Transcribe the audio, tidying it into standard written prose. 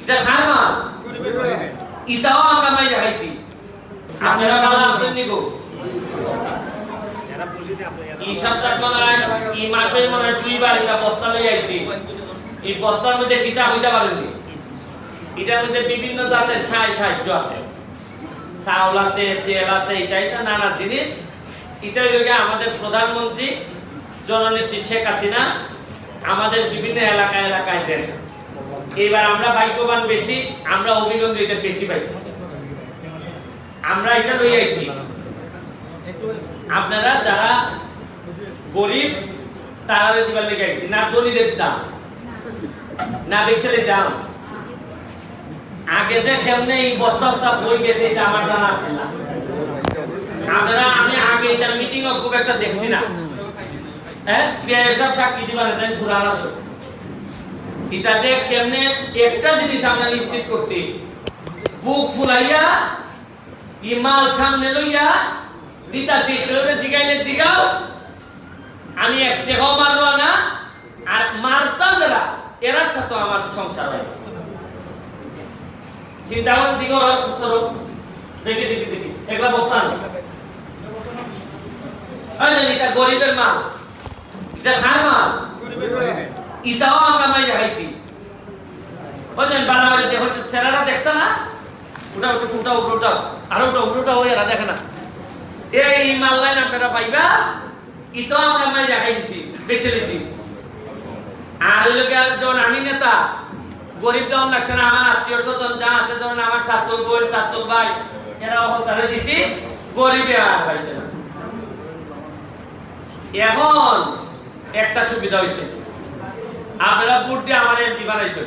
এটা খায় মাল ইটাও আমরা মাই দেখাইছি আপনারা ভালো আছেন নিগো এই সপ্তাহ এই মাসে মনে হয় দুইবার এটা বস্তা লই আইছি এই বস্তার মধ্যে কিতা হইতা পারেননি এটার মধ্যে বিভিন্ন জাতের সাহায্য আছে চাউল আছে তেল আছে এটা নানা জিনিস এটাই হলো আমাদের প্রধানমন্ত্রী জননেত্রী শেখ হাসিনা আমাদের বিভিন্ন এলাকায় দেন এবার আমরা ভাগ্যবান বেশি আমরা অভিনন্দন এটা বেশি পাইছি আমরা এটা লই আইছি আপনারা যারা গরিব তারা দিবার লেগে আইছি না দলিলের দাম না বেচারের দাম আগে যে কেমনে এই বস্তা বই গেছে এটা আমার জানা আছে না আপনারা আমি আগে এটা মিটিং ও খুব একটা দেখছি না হ্যাঁ সব সাক্ষী দিবার তাই পুরানা সব এটা যে কেমনে একটা জিনিস আমরা নিশ্চিত করছি বুক ফুলাইয়া ইমাল সামনে লইয়া দিতাছি সেটা জিগাইলে জিগাও আমি এক জায়গাও মারবো না আর মারতা যারা এরার সাথে আমার সংসার হয় চিন্তা করার দিকে দেখি একলা বস্তা এটা গরিবের মাল এটা খায় মাল ইটাও আমরা মাই দেখাইছি বুঝলেন বানাবাড়ি দেখো ছেলেরা দেখতো না উঠা আর উঠা হয়ে এরা দেখে না এই মাল লাইন আপনারা পাইবা ইটাও আমরা মাই দেখাইছি বেঁচে দিছি আর ওই লোকে যখন আমি নেতা গরিব দেওয়ান লাগছে না আমার আত্মীয় স্বজন যা আছে যেমন আমার শাস্ত্র বোন শাস্ত্র ভাই এরা তাদের দিছি গরিবে আর পাইছে না এখন একটা সুবিধা হয়েছে আপনারা ভোট দিয়ে আমার এমপি বানাইছেন